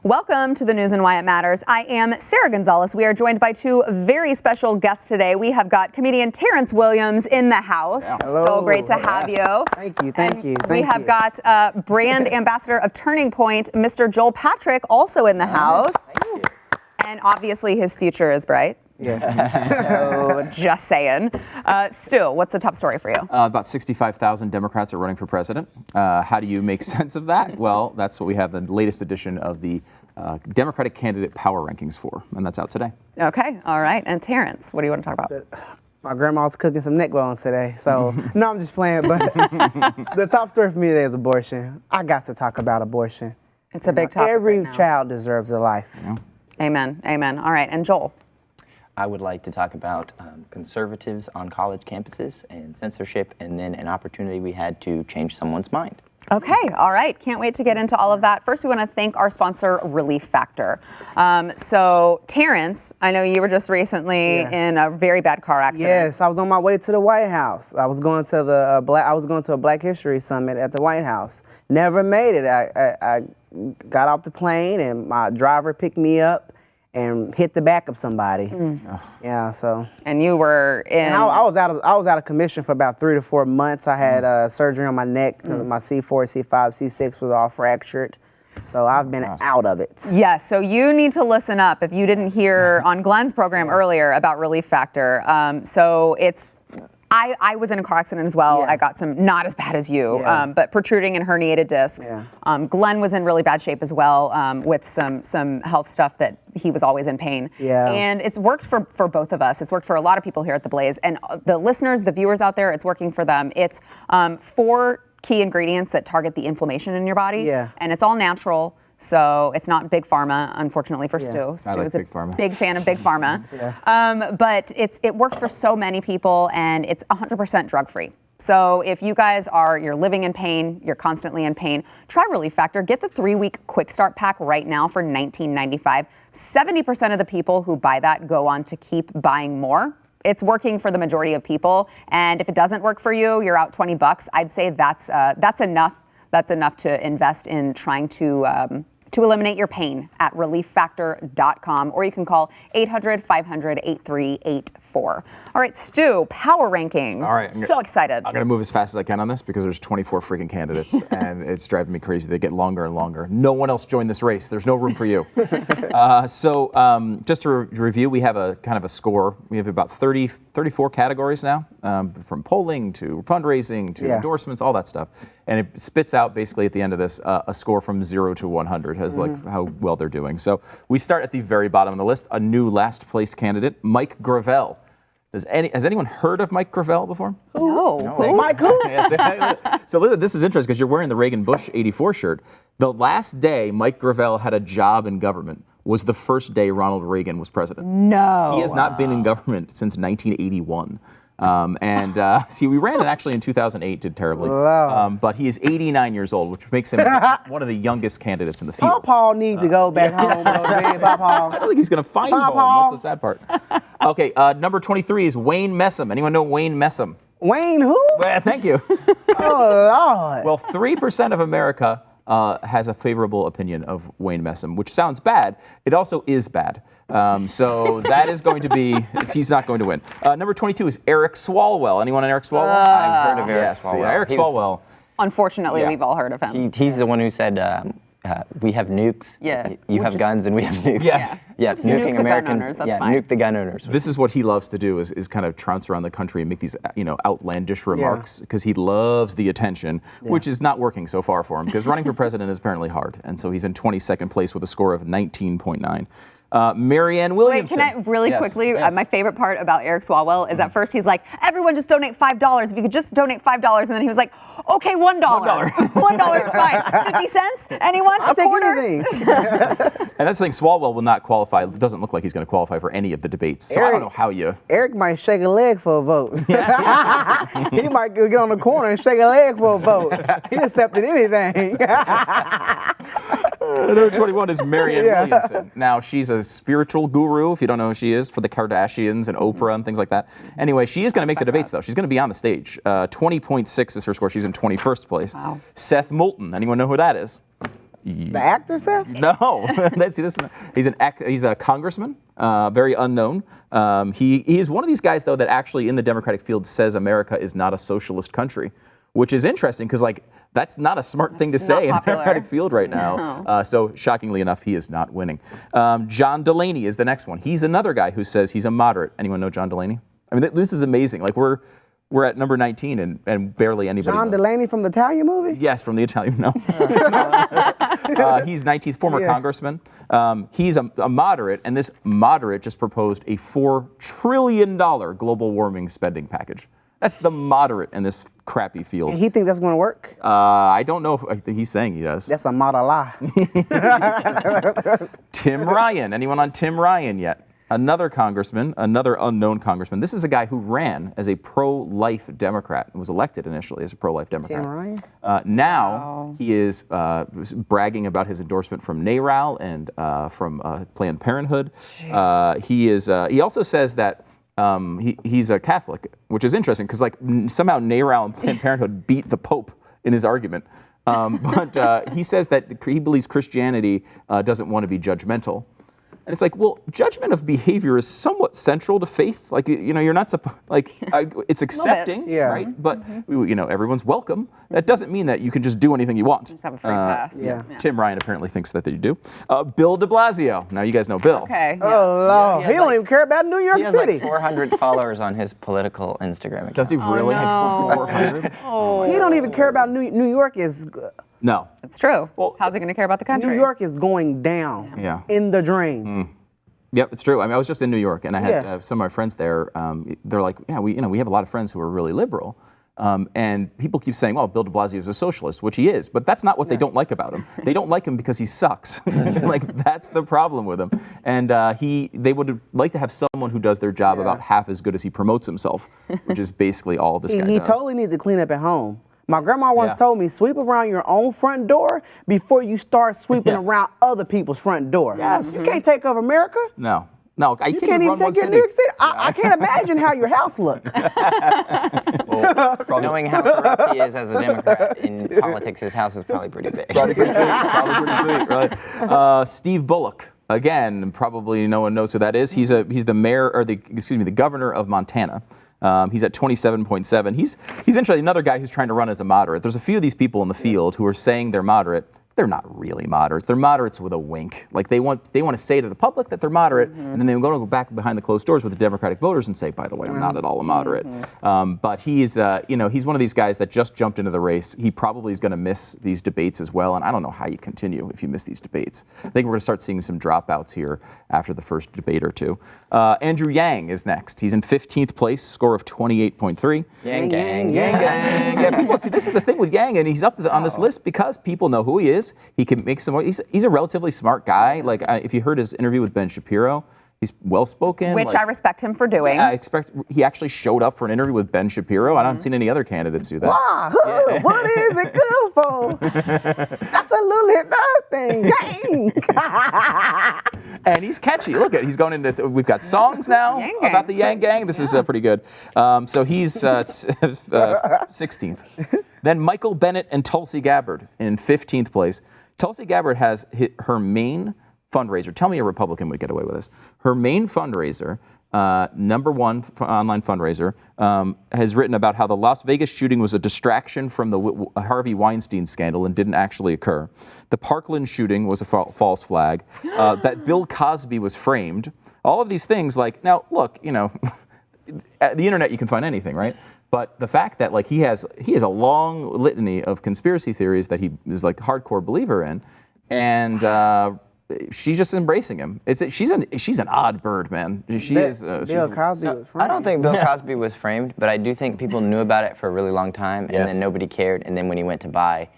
Welcome to the news and why it matters. I am Sarah Gonzalez. We are joined by two very special guests today. We have got comedian Terrence Williams in the house. Yeah. So great to have you. Thank you. We have got brand ambassador of Turning Point, Mr. Joel Patrick, also in the house. Thank you. And obviously his future is bright. Yes. So just saying. Stu, what's the top story for you? About 65,000 Democrats are running for president. How do you make sense of that? Well, that's what we have the latest edition of the Democratic candidate power rankings for, and that's out today. Okay, all right. And Terrence, what do you want to talk about? My grandma's cooking some neck bones today, so no, I'm just playing. But the top story for me today is abortion. I got to talk about abortion. It's a big topic Every right now. child deserves a life. Yeah. Amen. Amen. All right. And Joel? I would like to talk about conservatives on college campuses and censorship, and then an opportunity we had to change someone's mind. Okay, all right. Can't wait to get into all of that. First, we want to thank our sponsor, Relief Factor. So, Terrence, I know you were just recently in a very bad car accident. Yes, I was on my way to the White House. I was going to a Black History Summit at the White House. Never made it. I got off the plane and my driver picked me up and hit the back of somebody. Yeah, so. And you were in. And I was out of commission for about 3 to 4 months. I had surgery on my neck. My C4, C5, C6 was all fractured. So I've been out of it. Yes, so you need to listen up if you didn't hear on Glenn's program earlier about Relief Factor. So it's. I was in a car accident as well. Yeah. I got some, not as bad as you, but protruding and herniated discs. Yeah. Glenn was in really bad shape as well with some health stuff that he was always in pain. Yeah. And it's worked for both of us. It's worked for a lot of people here at The Blaze. And the listeners, the viewers out there, it's working for them. It's 4 key ingredients that target the inflammation in your body. Yeah. And it's all natural. So it's not big pharma, unfortunately, for Stu. I Stu like is a big pharma. big fan of big pharma. But it works for so many people, and it's 100% drug-free. So if you guys you're living in pain, you're constantly in pain, try Relief Factor. Get the 3-week Quick Start Pack right now for $19.95. 70% of the people who buy that go on to keep buying more. It's working for the majority of people, and if it doesn't work for you, you're out $20. I'd say that's enough. That's enough to invest in trying to eliminate your pain at relieffactor.com, or you can call 800-500-8384. All right, Stu, power rankings. All right. So excited. I'm going to move as fast as I can on this because there's 24 freaking candidates, and it's driving me crazy. They get longer and longer. No one else joined this race. There's no room for you. So just to review, we have a kind of a score. We have about 34 categories now, from polling to fundraising to endorsements, all that stuff. And it spits out basically at the end of this a score from 0 to 100 as like how well they're doing. So we start at the very bottom of the list, a new last place candidate, Mike Gravel. Has anyone heard of Mike Gravel before? No. Mike who? So this is interesting because you're wearing the Reagan-Bush 84 shirt. The last day Mike Gravel had a job in government was the first day Ronald Reagan was president. No. He has not been in government since 1981. See, we ran it actually in 2008, did terribly. Wow. But he is 89 years old, which makes him one of the youngest candidates in the field. Paul needs to go back home. Man. I don't think he's going to find home. That's the sad part. Okay, number 23 is Wayne Messam. Anyone know Wayne Messam? Wayne who? Well, thank you. Oh, Lord. Well, 3% of America has a favorable opinion of Wayne Messam, which sounds bad. It also is bad. So that is going to be, he's not going to win. Number 22 is Eric Swalwell. Anyone on Eric Swalwell? I've heard of Eric Swalwell. Yeah, Eric Swalwell. Unfortunately, we've all heard of him. He's the one who said, we have nukes. Yeah. You have guns and we have nukes. Yes. Yeah, Nuke the gun Americans. owners, that's fine. Nuke the gun owners. This is what he loves to do is kind of trounce around the country and make these outlandish remarks because he loves the attention, which is not working so far for him because running for president is apparently hard. And so he's in 22nd place with a score of 19.9. Marianne Williamson. Wait, can I really quickly, my favorite part about Eric Swalwell is at first he's like, everyone just donate $5. If you could just donate $5. And then he was like, okay, $1. $1 is fine. 50 cents? Anyone? I'll a take quarter? anything. And that's the thing, Swalwell will not qualify. It doesn't look like he's going to qualify for any of the debates. So I don't know how you... Eric might shake a leg for a vote. He might get on the corner and shake a leg for a vote. He accepted anything. Number 21 is Marianne Williamson. Now, she's a spiritual guru, if you don't know who she is, for the Kardashians and Oprah and things like that. Anyway, she is going to make the debates, though. She's going to be on the stage. 20.6 is her score. She's in 21st place. Wow. Seth Moulton. Anyone know who that is? The actor says? No, he's a congressman, very unknown. He is one of these guys, though, that actually in the Democratic field says America is not a socialist country, which is interesting because, like, that's not a smart thing to say in the Democratic field right now. No. So shockingly enough, he is not winning. John Delaney is the next one. He's another guy who says he's a moderate. Anyone know John Delaney? I mean, this is amazing. Like, we're at number 19 and barely anybody John knows. Delaney from the Italian movie? Yes, from the Italian, no. He's 19th, former congressman. He's a moderate, and this moderate just proposed a $4 trillion global warming spending package. That's the moderate in this crappy field. And he think that's going to work? I don't know if he's saying he does. That's a model lie. Tim Ryan. Anyone on Tim Ryan yet? Another congressman, another unknown congressman. This is a guy who ran as a pro-life Democrat and was elected initially as a pro-life Democrat. Tim Ryan? Now he is bragging about his endorsement from NARAL and from Planned Parenthood. He also says that he's a Catholic, which is interesting because somehow NARAL and Planned Parenthood beat the Pope in his argument. But he says that he believes Christianity doesn't want to be judgmental. And it's like, well, judgment of behavior is somewhat central to faith. Like, you're not supposed, it's accepting, Yeah. right? But, everyone's welcome. That doesn't mean that you can just do anything you want. Just have a free pass. Yeah. Tim Ryan apparently thinks that they do. Bill Deblasio. Now, you guys know Bill. Okay. Oh, Lord. He He don't even care about New York He has City. like 400 followers on his political Instagram account. Does he really? no. 400? He don't even care about New York is No. It's true. Well, how's he going to care about the country? New York is going down Yeah. in the drains. Yep, it's true. I mean, I was just in New York, and I had Yeah. some of my friends there. They're like, yeah, we have a lot of friends who are really liberal, and people keep saying, well, Bill de Blasio is a socialist, which he is, but that's not what they don't like about him. They don't like him because he sucks. That's the problem with him. And they would like to have someone who does their job about half as good as he promotes himself, which is basically all this guy He does. totally needs to clean up at home. My grandma once Yeah. told me, sweep around your own front door before you start sweeping Yeah. around other people's front door. Yes. You can't take over America. No, I You can't can't even run one take your city. New York City. I can't imagine how your house looked. Knowing how corrupt he is as a Democrat in politics, his house is probably pretty big. Probably pretty sweet, really. Steve Bullock. Again, probably no one knows who that is. He's the mayor, or the governor of Montana. He's at 27.7. He's interesting. Another guy who's trying to run as a moderate. There's a few of these people in the field who are saying they're moderate. They're not really moderates. They're moderates with a wink. Like they want to say to the public that they're moderate, and then they go back behind the closed doors with the Democratic voters and say, by the way, I'm not at all a moderate. But he's he's one of these guys that just jumped into the race. He probably is going to miss these debates as well, and I don't know how you continue if you miss these debates. I think we're going to start seeing some dropouts here after the first debate or two. Andrew Yang is next. He's in 15th place, score of 28.3. Yang gang. Yang. Yeah, people see. This is the thing with Yang, and he's up on this list because people know who he is. He can make some. He's a relatively smart guy. Like if you heard his interview with Ben Shapiro, he's well spoken. Which I respect him for doing. I expect he actually showed up for an interview with Ben Shapiro. I haven't seen any other candidates do that. Wow, what is it good for? That's a little hit thing. Dang. And he's catchy. Look at he's going into this. We've got songs now Yang Gang. about the Yang Gang. This is pretty good. So he's 16th. Then Michael Bennett and Tulsi Gabbard in 15th place. Tulsi Gabbard has hit her main fundraiser. Tell me a Republican would get away with this. Her main fundraiser, number one online fundraiser, has written about how the Las Vegas shooting was a distraction from the Harvey Weinstein scandal and didn't actually occur. The Parkland shooting was a false flag. That Bill Cosby was framed. All of these things, now look, at the internet you can find anything, right? But the fact that he has a long litany of conspiracy theories that he is hardcore believer in, and she's just embracing him. She's an odd bird, man. Bill Cosby was I don't think Bill Cosby was framed, but I do think people knew about it for a really long time, and then nobody cared. And then when he went to buy,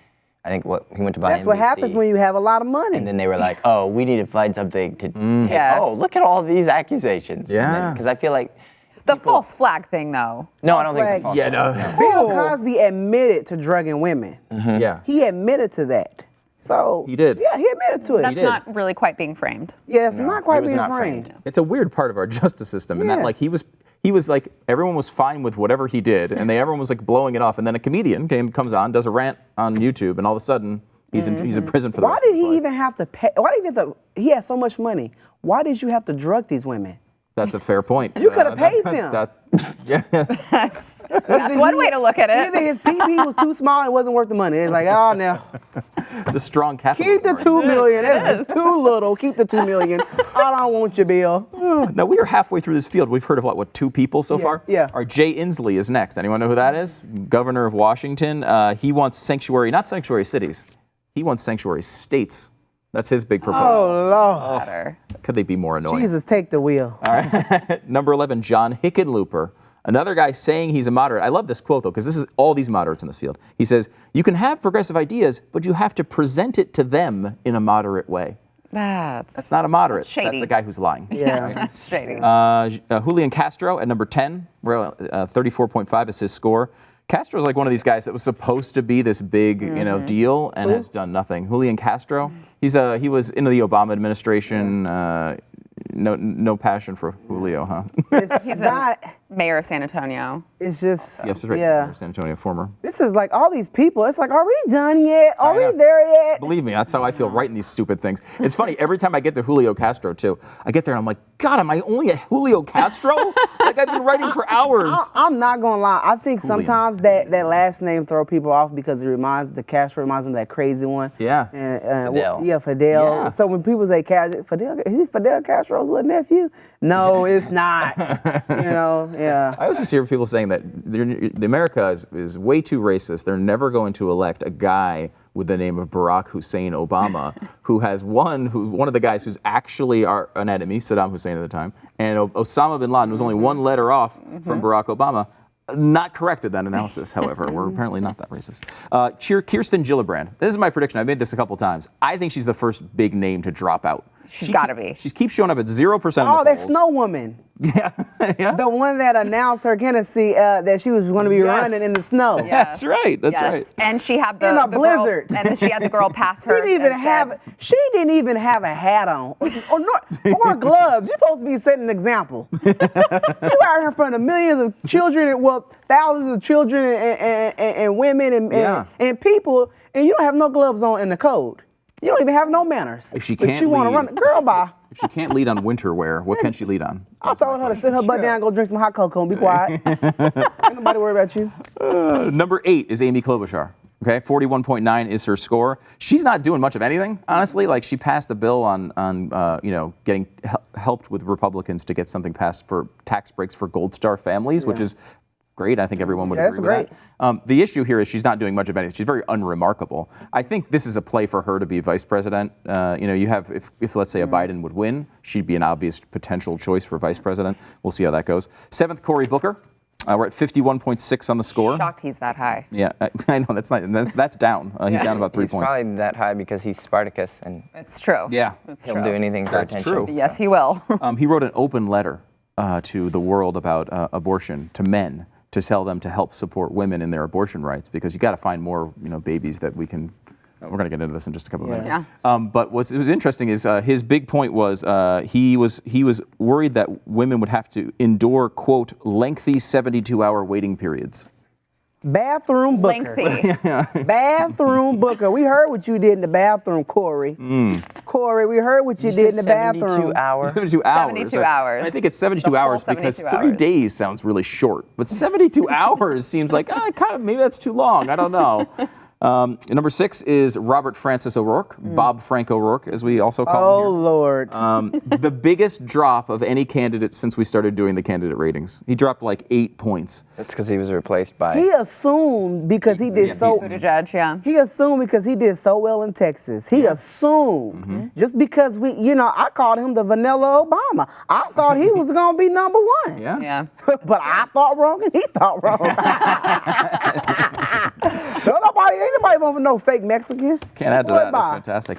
he went to buy That's what NBC, happens when you have a lot of money. And then they were like, "Oh, we need to find something to." Yeah. Oh, look at all these accusations. Yeah. Because I feel like. The false flag thing, though. No, I don't think flag. it's false. Yeah, no. Bill Cosby admitted to drugging women. Yeah. He admitted to that. So He did. Yeah, he admitted to it. That's did. not really quite being framed. Yeah, it's not quite he was being not framed. It's a weird part of our justice system, and that Yeah. he was everyone was fine with whatever he did, and everyone was blowing it off, and then a comedian comes on, does a rant on YouTube, and all of a sudden He's in prison for the Why rest of did his he life. even have to pay? Why did he have to? He had so much money. Why did you have to drug these women? That's a fair point. You could have paid them. Yeah. That's one way to look at Either it. his PP was too small and it wasn't worth the money. It's like, oh no, It's a strong keep capitalism. the $2 million. That's just too little. Keep the $2 million. I don't want your bill. Now, we are halfway through this field. We've heard of, what, two people so far? yeah. Our Jay Inslee is next. Anyone know who that is? Governor of Washington. He wants sanctuary, not sanctuary cities. He wants sanctuary states. That's his big proposal. Oh Lord. Better. Could they be more annoying? Jesus, take the wheel. All right. Number 11, John Hickenlooper. Another guy saying he's a moderate. I love this quote, though, because this is all these moderates in this field. He says, you can have progressive ideas, but you have to present it to them in a moderate way. That's not a moderate. That's shady. That's a guy who's lying. Yeah. That's shady. Julian Castro at number 10, 34.5 is his score. Castro's like one of these guys that was supposed to be this big, deal and has done nothing. Julian Castro, he was in the Obama administration. No passion for Julio, huh? It's He's not. Mayor of San Antonio. It's just. Yes, that's right. Yeah. San Antonio, former. This is like all these people. It's like, are we done yet? Are know. we there yet? Believe me, that's how I feel writing these stupid things. It's funny, every time I get to Julio Castro, too, I get there and I'm like, God, am I only at Julio Castro? Like, I've been writing for hours. I'm not gonna lie. I think Julian. sometimes that last name throw people off because the Castro reminds them of that crazy one. Yeah. And, Fidel. Fidel. Yeah. So when people say Fidel, is he Fidel Castro's little nephew? No, it's not. Yeah. I always just hear people saying that America is way too racist. They're never going to elect a guy with the name of Barack Hussein Obama, who has one of the guys who's actually an enemy, Saddam Hussein at the time, and Osama bin Laden was only one letter off from Barack Obama. Not corrected that analysis, however. We're apparently not that racist. Kirsten Gillibrand. This is my prediction. I've made this a couple times. I think she's the first big name to drop out. She's got to be. She keeps showing up at 0% of the Oh, that polls. Snow Woman. Yeah. Yeah. The one that announced her candidacy that she was going to be running in the snow. Yeah. That's right. That's right. And she had the In a the blizzard. Girl, and then she had the girl pass her. She didn't even have a hat on or gloves. You're supposed to be setting an example. You're out here in front of millions of children, thousands of children and women and people, and you don't have no gloves on in the cold. You don't even have no manners. If she but can't you want to lead- run, girl, bye. If she can't lead on winter wear, what can she lead on? I told her to sit her butt down, go drink some hot cocoa, and be quiet. Ain't nobody worry about you. Number 8 is Amy Klobuchar. Okay, 41.9 is her score. She's not doing much of anything, honestly. Like, she passed a bill on getting helped with Republicans to get something passed for tax breaks for Gold Star families, which is great. I think everyone would Yeah, agree that's with that. The issue here is she's not doing much of anything. She's very unremarkable. I think this is a play for her to be vice president. You have, if let's say a Biden would win, she'd be an obvious potential choice for vice president. We'll see how that goes. 7th, Cory Booker. We're at 51.6 on the score. Shocked he's that high. Yeah, I know that's down. He's down about 3 He's points. probably that high because he's Spartacus and It's true. Yeah, he'll do anything for That's attention. true. Yes, he will. He wrote an open letter to the world about abortion to men to tell them to help support women in their abortion rights, because you got to find more babies that we can. We're going to get into this in just a couple of minutes. Yeah. But what was interesting is his big point was he was worried that women would have to endure, quote, lengthy 72-hour waiting periods. Bathroom Booker. Lengthy. Bathroom Booker. We heard what you did in the bathroom, Corey. Corey, we heard what you did in the bathroom. 72 hours. 72 hours. 72 hours. And I think it's 72 The full hours because 72 3 hours. days sounds really short. But 72 hours seems like, maybe that's too long. I don't know. Number 6 is Robert Francis O'Rourke, Bob Frank O'Rourke, as we also call him Oh, here. Lord. The biggest drop of any candidate since we started doing the candidate ratings. He dropped like 8 points. That's because he was replaced by. He assumed because he did so. Buttigieg, yeah. He assumed because he did so well in Texas. He assumed just because I called him the vanilla Obama. I thought he was gonna be number 1. Yeah. Yeah. But I thought wrong and he thought wrong. Ain't nobody voting for no fake Mexican. Can't add to that. That's fantastic.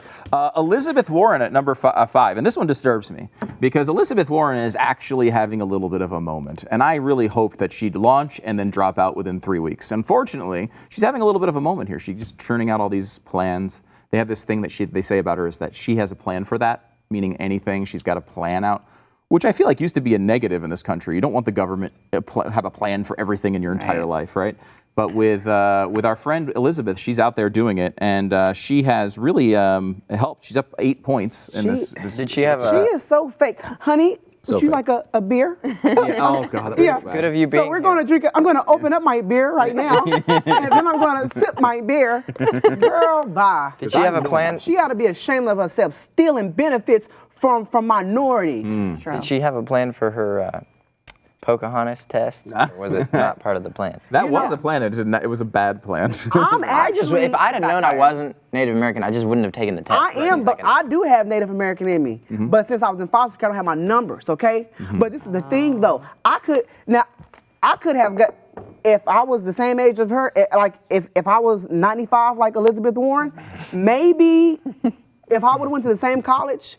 Elizabeth Warren at number 5, and this one disturbs me because Elizabeth Warren is actually having a little bit of a moment, and I really hoped that she'd launch and then drop out within 3 weeks. Unfortunately, she's having a little bit of a moment here. She's just churning out all these plans. They have this thing that they say about her is that she has a plan for that, meaning anything. She's got a plan out, which I feel like used to be a negative in this country. You don't want the government have a plan for everything in your entire life, right? But with our friend Elizabeth, she's out there doing it, and she has really helped. She's up 8 points in this. Did she have She is so fake. Honey, would you like a beer? Oh, God. That was so bad. good of you being So we're going to drink it. I'm going to open up my beer right now, and then I'm going to sip my beer. Girl, bye. Did she have a plan? She ought to be ashamed of herself, stealing benefits from minorities. Did she have a plan for her Pocahontas test? Or was it not part of the plan? That was a plan. It was a bad plan. I'm actually. If I'd have known I wasn't Native American, I just wouldn't have taken the test. I am, but I do have Native American in me. But since I was in foster care, I don't have my numbers, okay? But this is the thing, though. I could have got, if I was the same age as her, like if I was 95 like Elizabeth Warren, maybe if I would have went to the same college,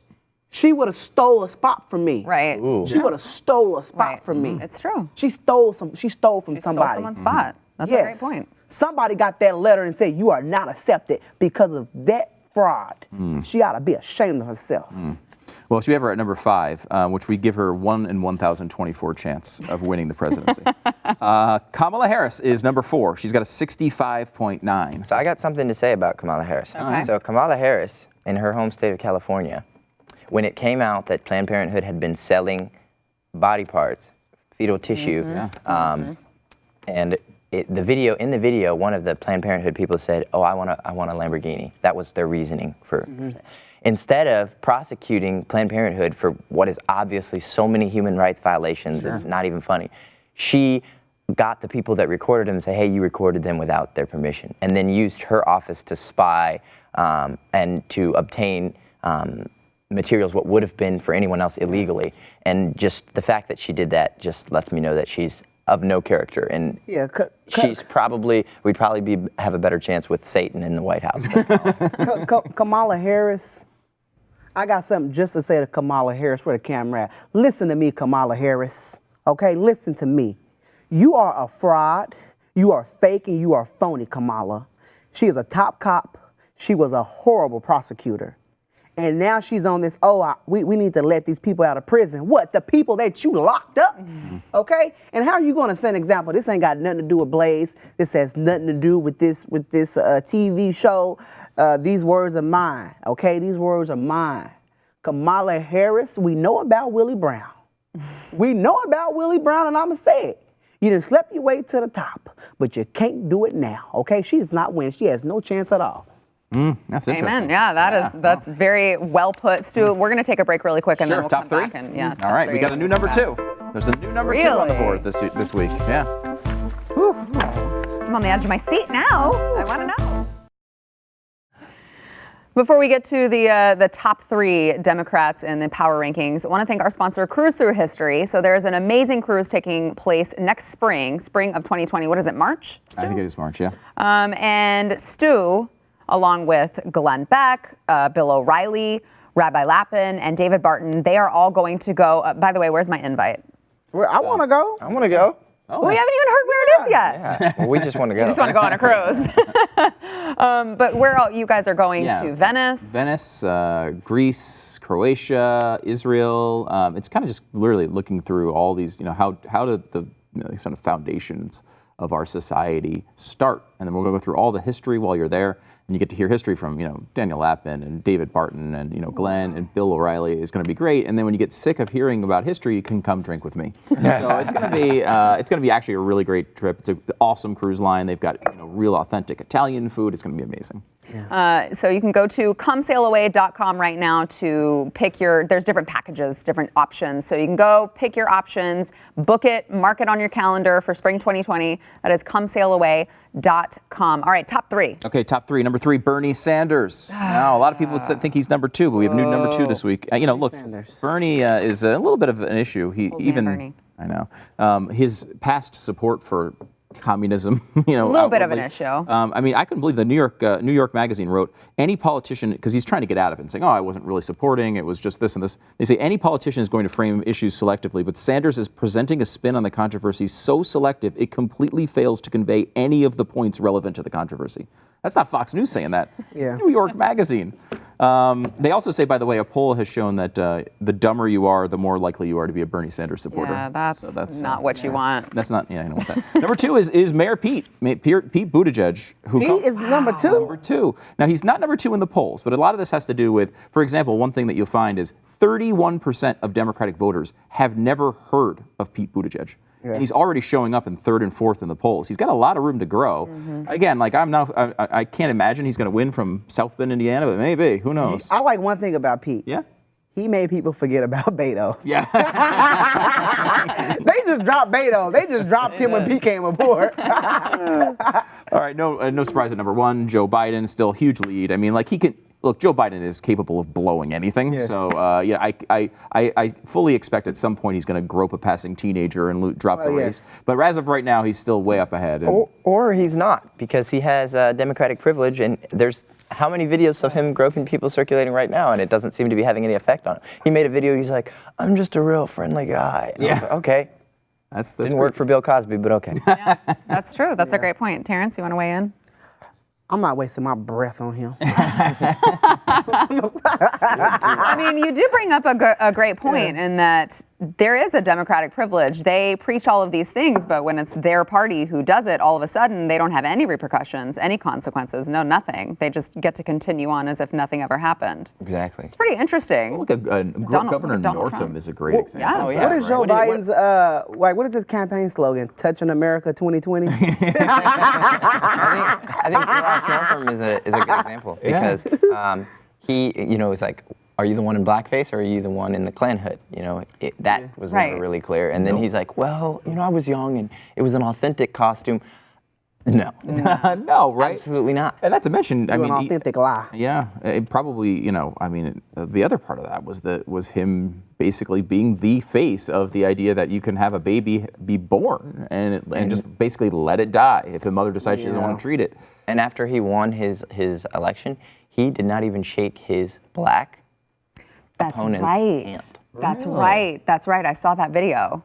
she would have stole a spot from me. Right. She would have stole a spot from me. It's true. She stole from She somebody. stole someone's spot. That's a great point. Somebody got that letter and said, you are not accepted because of that fraud. She ought to be ashamed of herself. Well, she have her at number 5, which we give her 1 in 1,024 chance of winning the presidency. Kamala Harris is number 4. She's got a 65.9. So I got something to say about Kamala Harris. Okay. So Kamala Harris, in her home state of California, when it came out that Planned Parenthood had been selling body parts, fetal tissue, and in the video, one of the Planned Parenthood people said, "Oh, I want a Lamborghini." That was their reasoning for. Instead of prosecuting Planned Parenthood for what is obviously so many human rights violations, it's not even funny. She got the people that recorded them and say, "Hey, you recorded them without their permission," and then used her office to spy and to obtain materials what would have been for anyone else illegally. And just the fact that she did that just lets me know that she's of no character, and she's we'd probably have a better chance with Satan in the White House. Kamala Harris, I got something just to say to Kamala Harris. Where the camera at? Listen to me, Kamala Harris. Okay, listen to me. You are a fraud. You are fake, and you are phony, Kamala. She is a top cop. She was a horrible prosecutor. And now she's on this, we need to let these people out of prison. What? The people that you locked up? Okay? And how are you going to set an example? This ain't got nothing to do with Blaze. This has nothing to do with this TV show. These words are mine. Okay? These words are mine. Kamala Harris, we know about Willie Brown. We know about Willie Brown, and I'm going to say it. You done slept your way to the top, but you can't do it now. Okay? She does not win. She has no chance at all. That's interesting. Amen. Yeah, that's very well put. Stu, we're going to take a break really quick, and then we'll top come 3. back. And, All right, we got a new number 2. There's a new number 2 on the board this week. Yeah. Whew. I'm on the edge of my seat now. I want to know. Before we get to the top 3 Democrats in the power rankings, I want to thank our sponsor, Cruise Through History. So there's an amazing cruise taking place next spring of 2020. What is it, March? Stu? I think it is March, yeah. And Stu, along with Glenn Beck, Bill O'Reilly, Rabbi Lappin, and David Barton, they are all going to go. By the way, where's my invite? I want to go. I want to go. Oh, we haven't even heard where it is yet. Yeah. Well, we just want to go. You just want to go on a cruise. But where all you guys are going to? Venice? Venice, Greece, Croatia, Israel. It's kind of just literally looking through all these, how did the sort of foundations of our society start? And then we're going to go through all the history while you're there. And you get to hear history from, Daniel Lappin and David Barton and, Glenn and Bill O'Reilly is going to be great. And then when you get sick of hearing about history, you can come drink with me. So it's going to be actually a really great trip. It's an awesome cruise line. They've got, real authentic Italian food. It's going to be amazing. Yeah. So you can go to comesailaway.com right now to pick there's different packages, different options. So you can go pick your options, book it, mark it on your calendar for spring 2020. That is comesailaway.com. All right, top 3. Okay, top 3. Number 3, Bernie Sanders. Now, a lot of people would think he's number 2, but we have a new number 2 this week. Look, Sanders. Bernie is a little bit of an issue. Bernie. I know, his past support for communism, a little bit of an issue. I couldn't believe the New York Magazine wrote, any politician, because he's trying to get out of it and saying, I wasn't really supporting, it was just this and this. They say any politician is going to frame issues selectively, but Sanders is presenting a spin on the controversy so selective it completely fails to convey any of the points relevant to the controversy. That's not Fox News saying that. It's Yeah. New York Magazine. They also say, by the way, a poll has shown that the dumber you are, the more likely you are to be a Bernie Sanders supporter. Yeah, that's not what you want. That's not. Yeah, I don't want that. Number 2 is Mayor Pete Buttigieg. Pete is number 2. Number 2. Now he's not number 2 in the polls, but a lot of this has to do with, for example, one thing that you'll find is 31% of Democratic voters have never heard of Pete Buttigieg. Yeah. And he's already showing up in 3rd and 4th in the polls. He's got a lot of room to grow. Again, like I can't imagine he's going to win from South Bend, Indiana, but maybe. Who knows? I like one thing about Pete. Yeah. He made people forget about Beto. Yeah. They just dropped Beto. They just dropped him when Pete came aboard. All right, no surprise at number 1. Joe Biden, still huge lead. I mean, like he can. Look, Joe Biden is capable of blowing anything. Yes. So, I fully expect at some point he's going to grope a passing teenager and drop the race. But as of right now, he's still way up ahead. Or he's not, because he has Democratic privilege, and there's how many videos of him groping people circulating right now, and it doesn't seem to be having any effect on it. He made a video, he's like, I'm just a real friendly guy. And like, okay. That's didn't work for Bill Cosby, but okay. Yeah, that's true. That's a great point. Terrence, you want to weigh in? I'm not wasting my breath on him. I mean, you do bring up a great point in that there is a Democratic privilege. They preach all of these things, but when it's their party who does it, all of a sudden they don't have any repercussions, any consequences, nothing. They just get to continue on as if nothing ever happened. Exactly. It's pretty interesting. Well, look, Governor Northam Trump is a great example. Yeah. What is Joe Biden's, what is his campaign slogan? Touching America 2020? I think Northam is a good example, because he, is like, are you the one in blackface or are you the one in the Klan hood? That was never really clear. And then he's like, well, I was young and it was an authentic costume. No. No, right? Absolutely not. And not to mention, an authentic lie. Yeah, it probably, the other part of that was him basically being the face of the idea that you can have a baby be born and just basically let it die if the mother decides she doesn't want to treat it. And after he won his election, he did not even shake his black opponent's hand. That's right. That's right. I saw that video.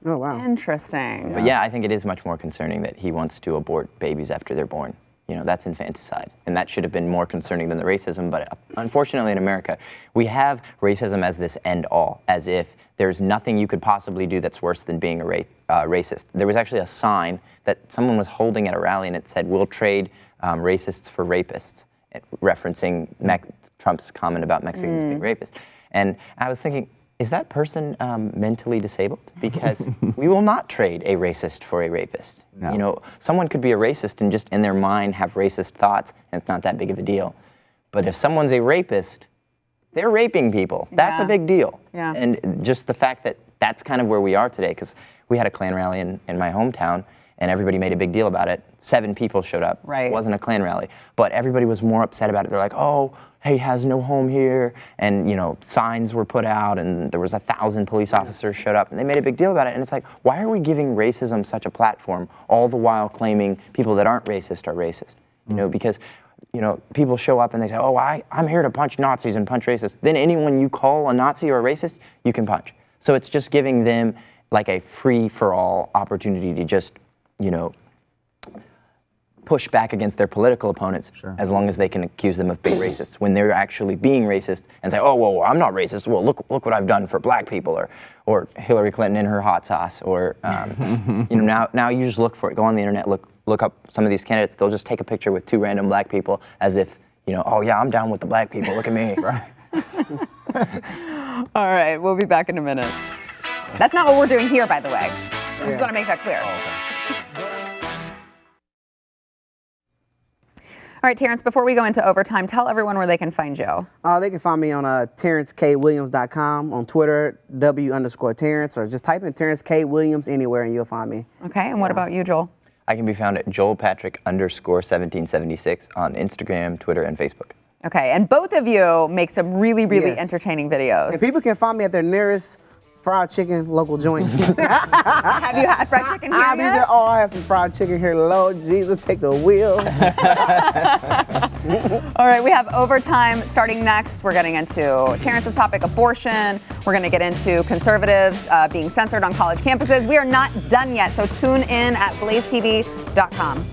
Oh, wow. Interesting. But yeah, I think it is much more concerning that he wants to abort babies after they're born. That's infanticide. And that should have been more concerning than the racism. But unfortunately in America, we have racism as this end all, as if there's nothing you could possibly do that's worse than being a racist. There was actually a sign that someone was holding at a rally, and it said, we'll trade racists for rapists, referencing Trump's comment about Mexicans being rapists. And I was thinking, is that person mentally disabled? Because we will not trade a racist for a rapist. No. Someone could be a racist and just in their mind have racist thoughts, and it's not that big of a deal. But if someone's a rapist, they're raping people. That's a big deal. Yeah. And just the fact that that's kind of where we are today, because we had a Klan rally in my hometown, and everybody made a big deal about it. 7 people showed up. Right. It wasn't a Klan rally. But everybody was more upset about it. They're like, oh, he has no home here. And, signs were put out, and there was 1,000 police officers showed up, and they made a big deal about it. And it's like, why are we giving racism such a platform, all the while claiming people that aren't racist are racist? Because, people show up and they say, oh, I'm here to punch Nazis and punch racists. Then anyone you call a Nazi or a racist, you can punch. So it's just giving them like a free-for-all opportunity to just, push back against their political opponents, as long as they can accuse them of being racist, when they're actually being racist and say, oh, well, I'm not racist. Well, look what I've done for black people, or Hillary Clinton in her hot sauce, or now you just look for it. Go on the internet, look up some of these candidates. They'll just take a picture with 2 random black people, as if oh yeah, I'm down with the black people. Look at me. Right. All right, we'll be back in a minute. That's not what we're doing here, by the way. I just want to make that clear. Oh, okay. All right, Terrence, before we go into overtime, tell everyone where they can find you. They can find me on TerrenceKWilliams.com, on Twitter, W_Terrence, or just type in Terrence K. Williams anywhere and you'll find me. Okay, and what about you, Joel? I can be found at JoelPatrick_1776 on Instagram, Twitter, and Facebook. Okay, and both of you make some really entertaining videos. And people can find me at their nearest fried chicken local joint. Have you had fried chicken here yet? I had some fried chicken here. Lord Jesus, take the wheel. All right, we have overtime starting next. We're getting into Terrence's topic, abortion. We're going to get into conservatives being censored on college campuses. We are not done yet, so tune in at BlazeTV.com.